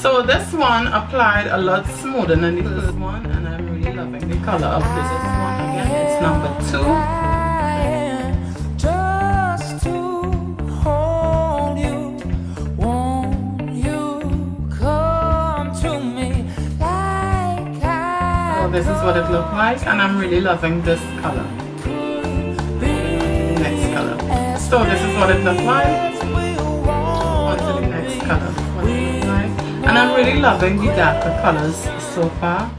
So this one applied a lot smoother than the first one, and I'm really loving the color of this one. Again, it's number 2. This is what it looks like, and I'm really loving this color. The next color. So this is what it looks like. On to the next color. What it looks like. And I'm really loving the darker colors so far.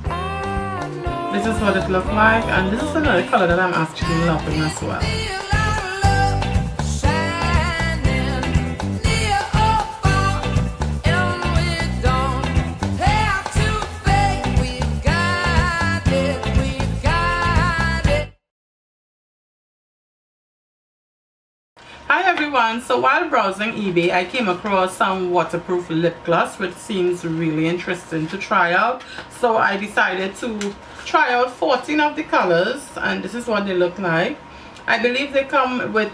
This is what it looks like, and this is another color that I'm actually loving as well. Hi everyone, so while browsing eBay I came across some waterproof lip gloss which seems really interesting to try out. So I decided to try out 14 of the colors, and this is what they look like. I believe they come with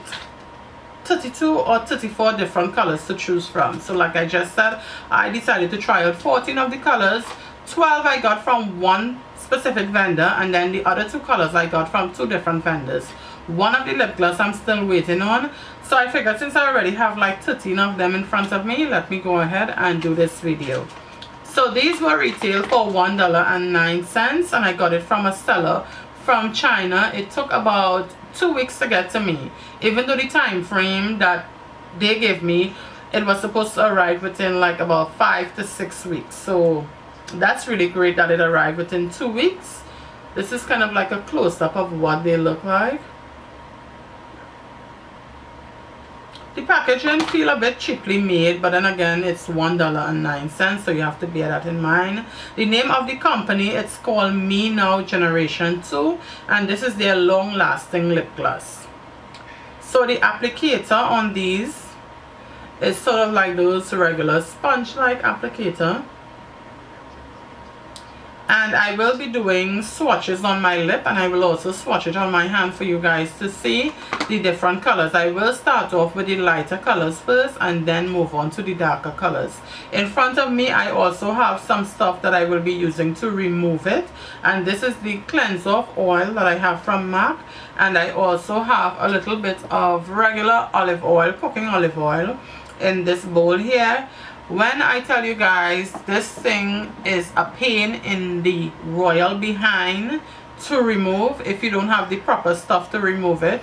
32 or 34 different colors to choose from. So like I just said, I decided to try out 14 of the colors. 12 I got from one specific vendor, and then the other 2 colors I got from 2 different vendors. One of the lip gloss I'm still waiting on, so I figured since I already have like 13 of them in front of me, let me go ahead and do this video. So these were retailed for $1.09, and I got it from a seller from China. It took about 2 weeks to get to me, even though the time frame that they gave me, it was supposed to arrive within like about 5 to 6 weeks. So that's really great that it arrived within 2 weeks. This is kind of like a close-up of what they look like. The packaging feel a bit cheaply made, but then again it's $1.09, so you have to bear that in mind. The name of the company, it's called Me Now Generation 2, and this is their long-lasting lip gloss. So the applicator on these is sort of like those regular sponge-like applicator. And I will be doing swatches on my lip, and I will also swatch it on my hand for you guys to see the different colors. I will start off with the lighter colors first and then move on to the darker colors. In front of me I also have some stuff that I will be using to remove it, and this is the cleanse off oil that I have from MAC, and I also have a little bit of regular olive oil, cooking olive oil, in this bowl here. When I tell you guys, this thing is a pain in the royal behind to remove. If you don't have the proper stuff to remove it,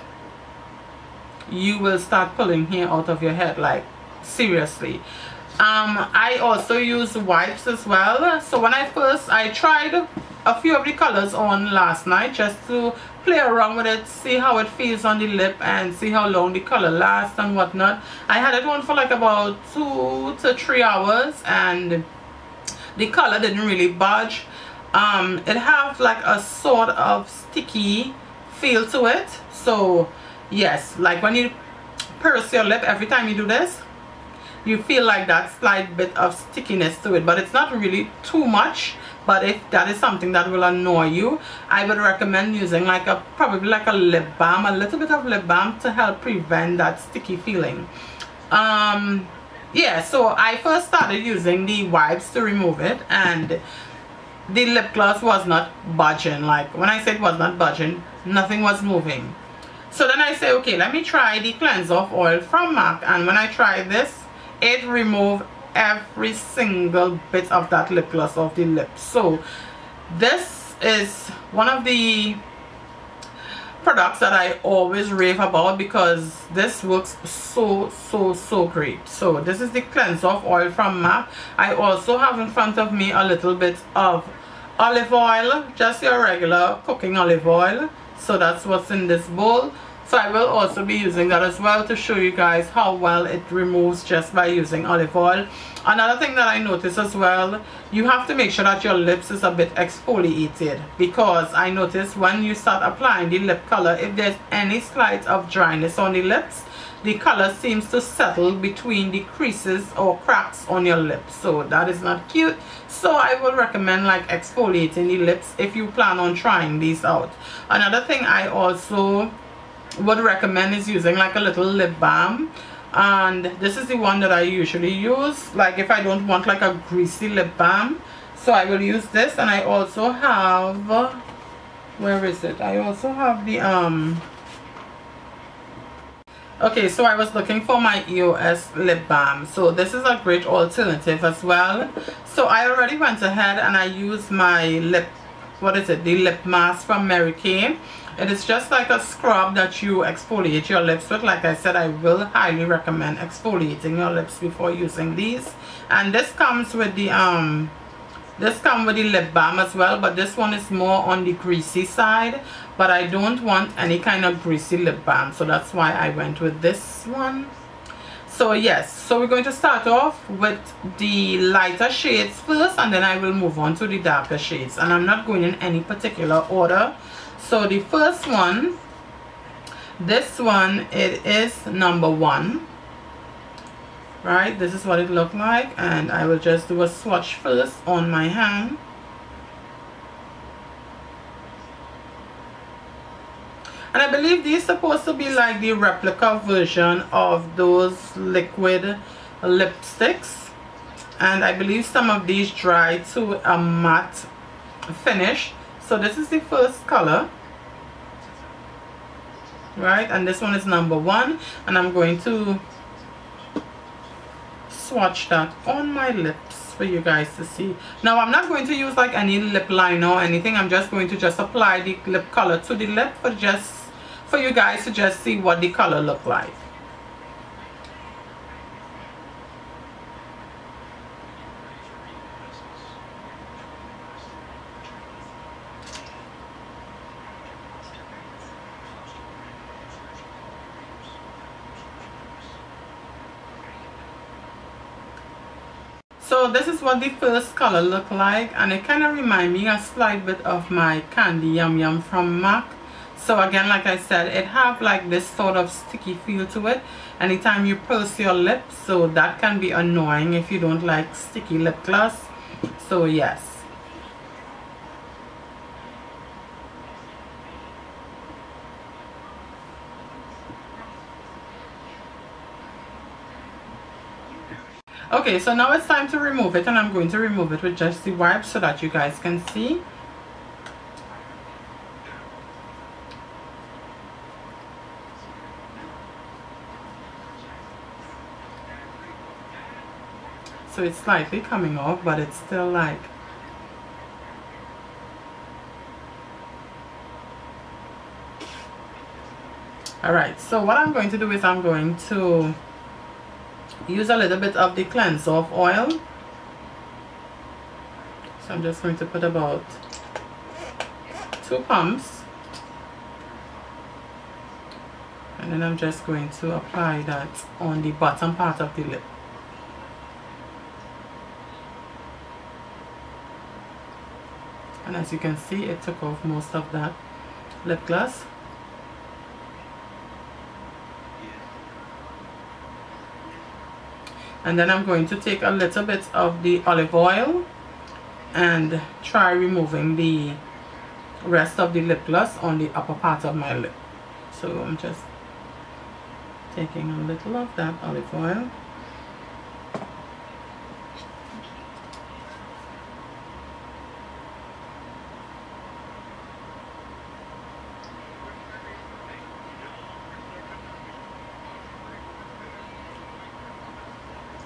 you will start pulling hair out of your head, like seriously. I also use wipes as well. So when I tried a few of the colors on last night just to play around with it, see how it feels on the lip and see how long the color lasts and whatnot. I had it on for like about 2 to 3 hours, and the color didn't really budge. It have like a sort of sticky feel to it. So yes, like when you purse your lip, every time you do this, you feel like that slight bit of stickiness to it, but it's not really too much. But if that is something that will annoy you, I would recommend using like probably like a lip balm, a little bit of lip balm to help prevent that sticky feeling. Yeah, so I first started using the wipes to remove it, and the lip gloss was not budging. Like when I said it was not budging, nothing was moving. So then I say, okay, let me try the cleanse off oil from MAC, and when I tried this, it removed every single bit of that lip gloss off the lips. So this is one of the products that I always rave about because this works so great. So this is the cleanse off oil from MAC. I also have in front of me a little bit of olive oil, just your regular cooking olive oil. So that's what's in this bowl. So I will also be using that as well to show you guys how well it removes just by using olive oil. Another thing that I noticed as well, you have to make sure that your lips is a bit exfoliated, because I noticed when you start applying the lip color, if there's any slight of dryness on the lips, the color seems to settle between the creases or cracks on your lips. So that is not cute. So I would recommend like exfoliating the lips if you plan on trying these out. Another thing I also would recommend is using like a little lip balm. and this is the one that I usually use, like if I don't want like a greasy lip balm. So I will use this. And I also have, where is it? I also have the okay, so I was looking for my EOS lip balm. So this is a great alternative as well. So I already went ahead and I used my lip, what is it, the lip mask from Mary Kay. It is just like a scrub that you exfoliate your lips with. Like I said, I will highly recommend exfoliating your lips before using these. And this comes with the lip balm as well, but this one is more on the greasy side. But I don't want any kind of greasy lip balm, so that's why I went with this one. So yes, so we're going to start off with the lighter shades first, and then I will move on to the darker shades. And I'm not going in any particular order. So the first one, this one, it is number 1. Right, this is what it looked like, and I will just do a swatch first on my hand. And I believe these are supposed to be like the replica version of those liquid lipsticks, and I believe some of these dry to a matte finish. So this is the first color, right, and this one is number 1, and I'm going to swatch that on my lips for you guys to see. Now I'm not going to use like any lip liner or anything. I'm just going to just apply the lip color to the lip for you guys to just see what the color look like. So this is what the first color look like, and it kind of remind me a slight bit of my Candy Yum Yum from MAC. So again, like I said, it have like this sort of sticky feel to it anytime you purse your lips, so that can be annoying if you don't like sticky lip gloss. So yes. Okay, so now it's time to remove it, and I'm going to remove it with just the wipe so that you guys can see. So it's slightly coming off, but it's still like, alright, so what I'm going to do is I'm going to use a little bit of the cleanse off oil. So I'm just going to put about 2 pumps, and then I'm just going to apply that on the bottom part of the lip. And as you can see, it took off most of that lip gloss. And then I'm going to take a little bit of the olive oil and try removing the rest of the lip gloss on the upper part of my lip. So I'm just taking a little of that olive oil.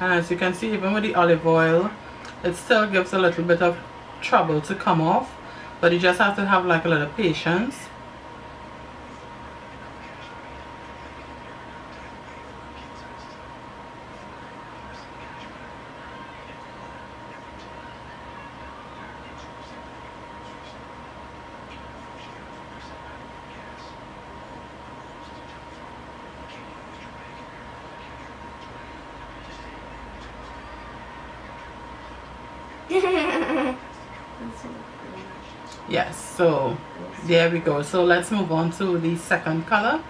And as you can see, even with the olive oil, it still gives a little bit of trouble to come off, but you just have to have like a little patience. Yes, so there we go. So let's move on to the second color.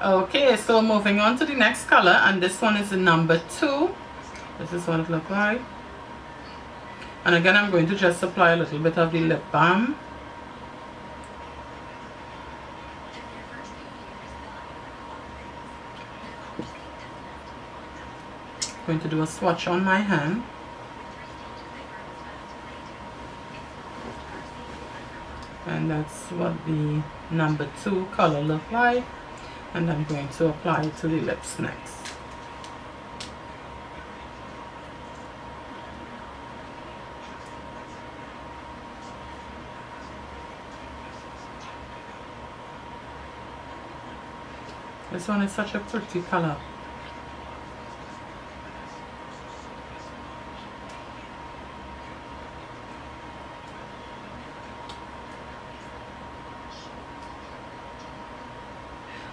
Okay, so moving on to the next color, and this one is the number 2. This is what it looks like. And again, I'm going to just apply a little bit of the lip balm. going to do a swatch on my hand. And that's what the number 2 color look like, and I'm going to apply it to the lips next. This one is such a pretty color.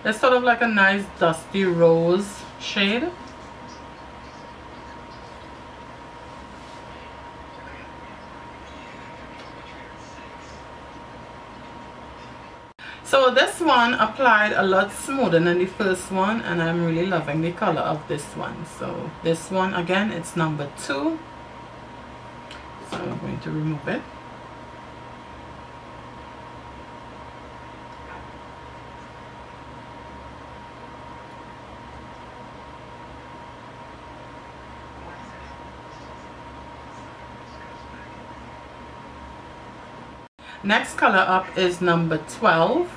It's sort of like a nice dusty rose shade. So this one applied a lot smoother than the first one, and I'm really loving the color of this one. So this one again, it's number 2. So I'm going to remove it. Next color up is number 12,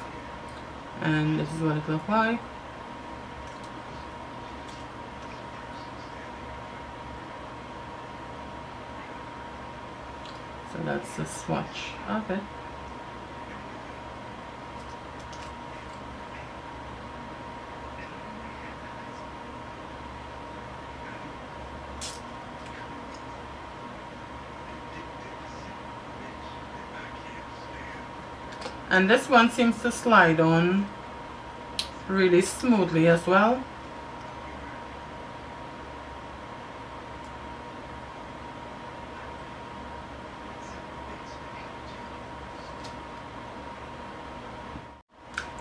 and this is what it looks like. So that's the swatch of it. And this one seems to slide on really smoothly as well.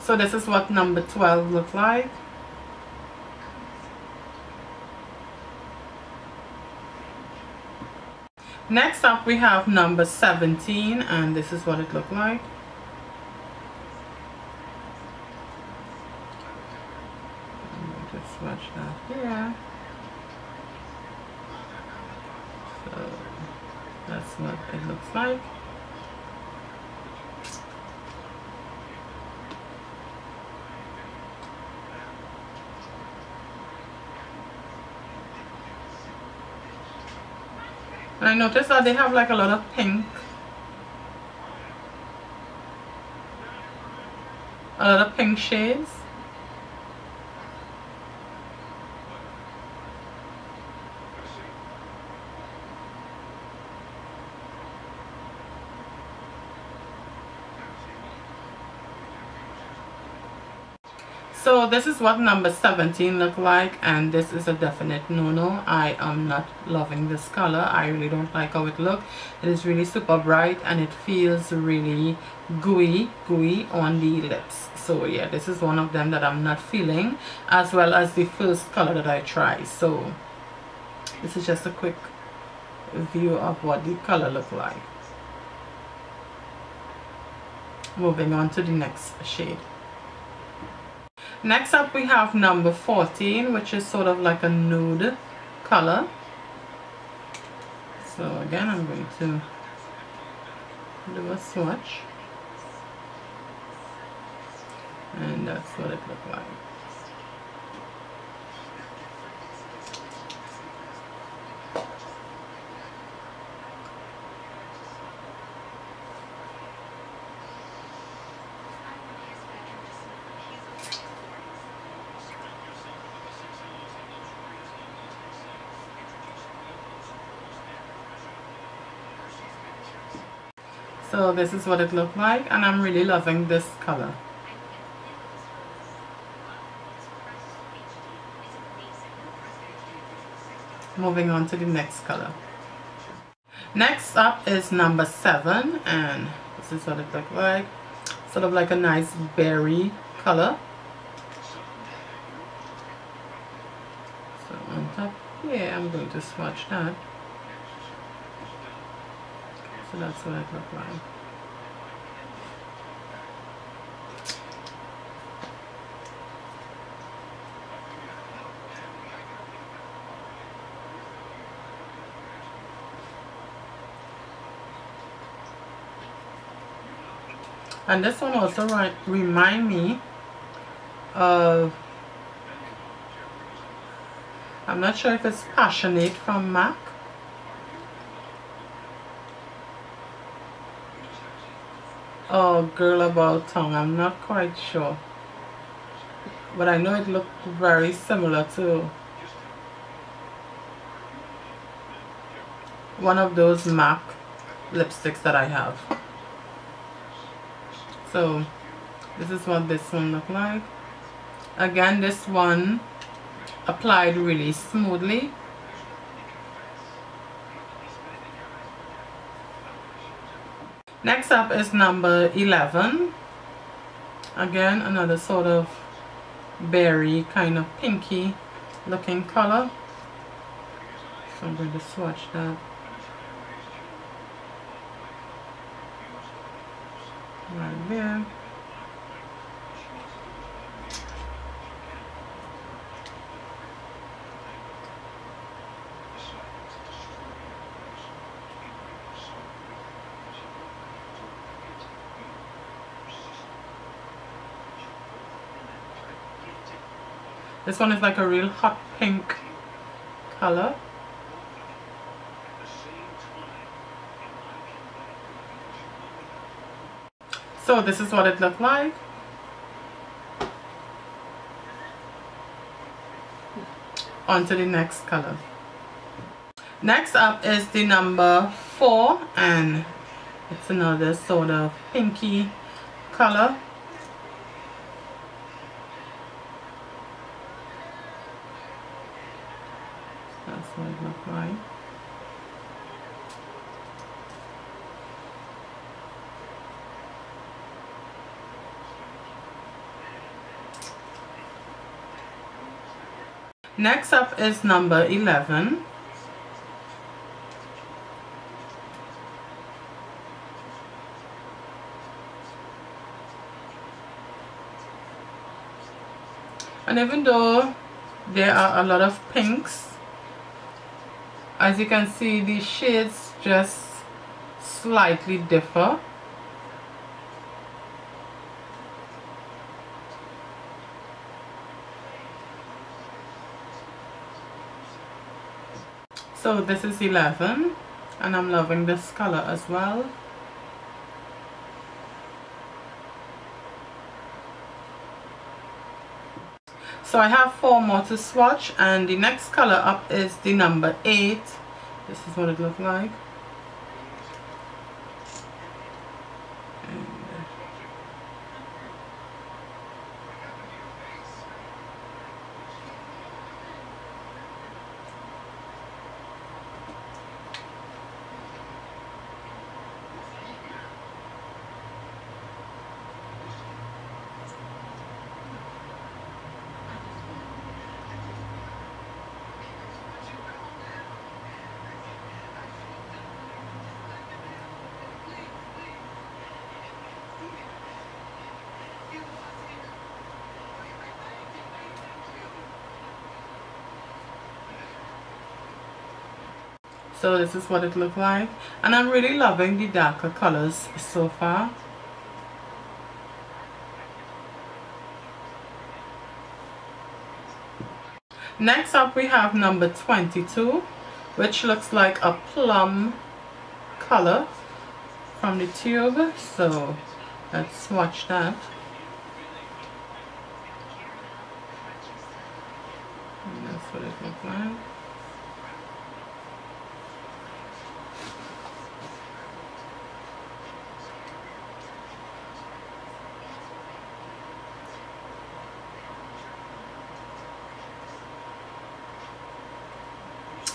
So this is what number 12 looks like. Next up we have number 17, and this is what it looked like. Swatch that here. So that's what it looks like. And I noticed that they have like a lot of pink, shades. So this is what number 17 look like, and this is a definite no-no. I am not loving this color. I really don't like how it looks. It is really super bright, and it feels really gooey on the lips. So yeah, this is one of them that I'm not feeling, as well as the first color that I tried. So this is just a quick view of what the color look like. Moving on to the next shade. Next up we have number 14, which is sort of like a nude color. So again, I'm going to do a swatch, and that's what it looks like. So this is what it looked like, and I'm really loving this color. Moving on to the next color. Next up is number 7, and this is what it looked like. Sort of like a nice berry color. So on top here, I'm going to swatch that. So that's what it looked like. And this one also remind me of, I'm not sure if it's Passionate from MAC. Or Girl About Tongue, I'm not quite sure. But I know it looked very similar to one of those MAC lipsticks that I have. So this is what this one looked like. Again, this one applied really smoothly. Next up is number 11. Again, another sort of berry, kind of pinky looking color. So I'm going to swatch that. Right there. This one is like a real hot pink color. So this is what it looked like. On to the next color. Next up is the number 4, and it's another sort of pinky color. That's what it looked like. Next up is number 11. And even though there are a lot of pinks, as you can see, the shades just slightly differ. So this is 11, and I'm loving this color as well. So I have 4 more to swatch, and the next color up is the number 8. This is what it looks like. So this is what it looked like, and I'm really loving the darker colors so far. Next up we have number 22, which looks like a plum color from the tube. So let's swatch that. And that's what it looks like.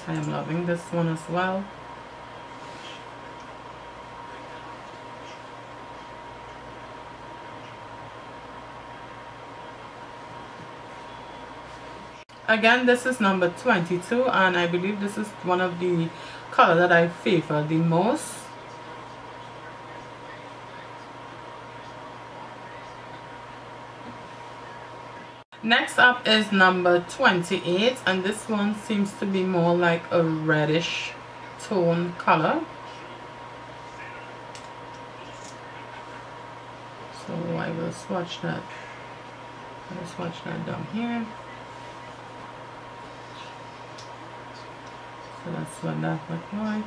I am loving this one as well. Again, this is number 22, and I believe this is one of the colors that I favor the most. Next up is number 28, and this one seems to be more like a reddish tone color. So I will swatch that. I'll swatch that down here. So that's what that looks like.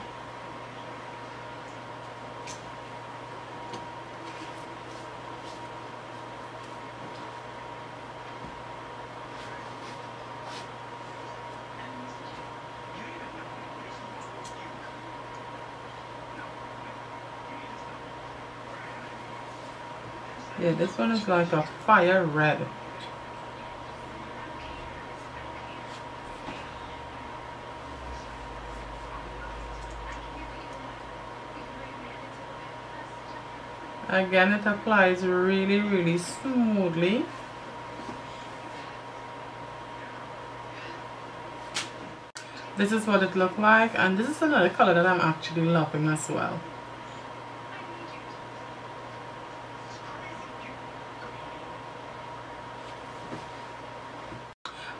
Yeah, this one is like a fire red. Again, it applies really, really smoothly. This is what it looked like, and this is another color that I'm actually loving as well.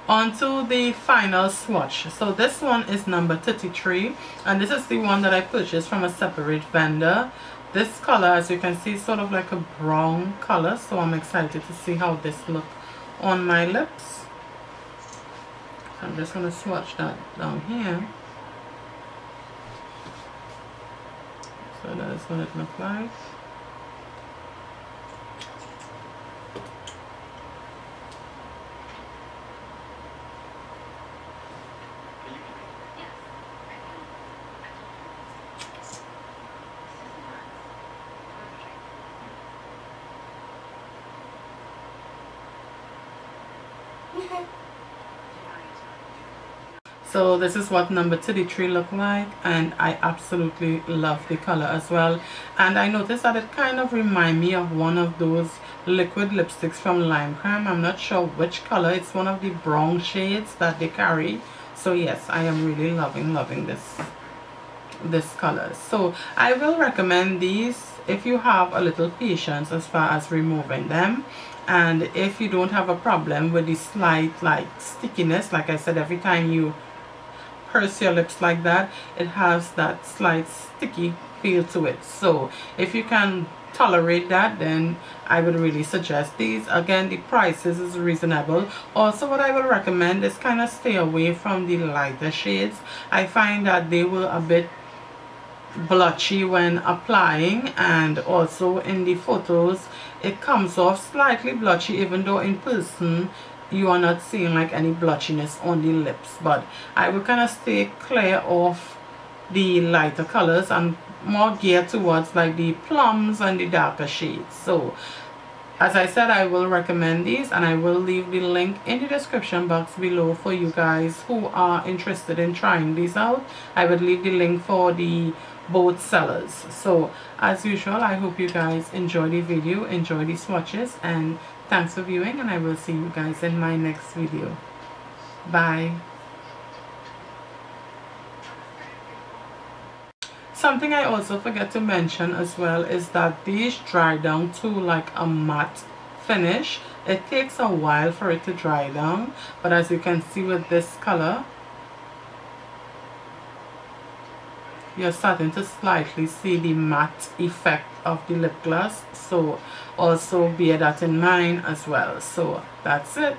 On to the final swatch. So this one is number 33, and this is the one that I purchased from a separate vendor. This color, as you can see, is sort of like a brown color, so I'm excited to see how this looks on my lips. So I'm just going to swatch that down here. So that is what it looks like. So this is what number 33 look like, and I absolutely love the color as well. And I noticed that it kind of reminds me of one of those liquid lipsticks from Lime Crime. I'm not sure which color. It's one of the brown shades that they carry. So yes, I am really loving this color. So I will recommend these if you have a little patience as far as removing them, and if you don't have a problem with the slight like stickiness. Like I said, every time you purse your lips like that, it has that slight sticky feel to it. So if you can tolerate that, then I would really suggest these. Again, the prices is reasonable. Also, what I will recommend is kind of stay away from the lighter shades. I find that they were a bit blotchy when applying, and also in the photos it comes off slightly blotchy, even though in person you are not seeing like any blotchiness on the lips. But I will kind of stay clear of the lighter colors and more geared towards like the plums and the darker shades. So as I said, I will recommend these, and I will leave the link in the description box below for you guys who are interested in trying these out. I would leave the link for the both sellers. So as usual, I hope you guys enjoy the video, enjoy the swatches, and thanks for viewing, and I will see you guys in my next video. Bye. Something I also forget to mention as well is that these dry down to like a matte finish. It takes a while for it to dry down, but as you can see with this color, you're starting to slightly see the matte effect of the lip gloss. So also bear that in mind as well. So that's it.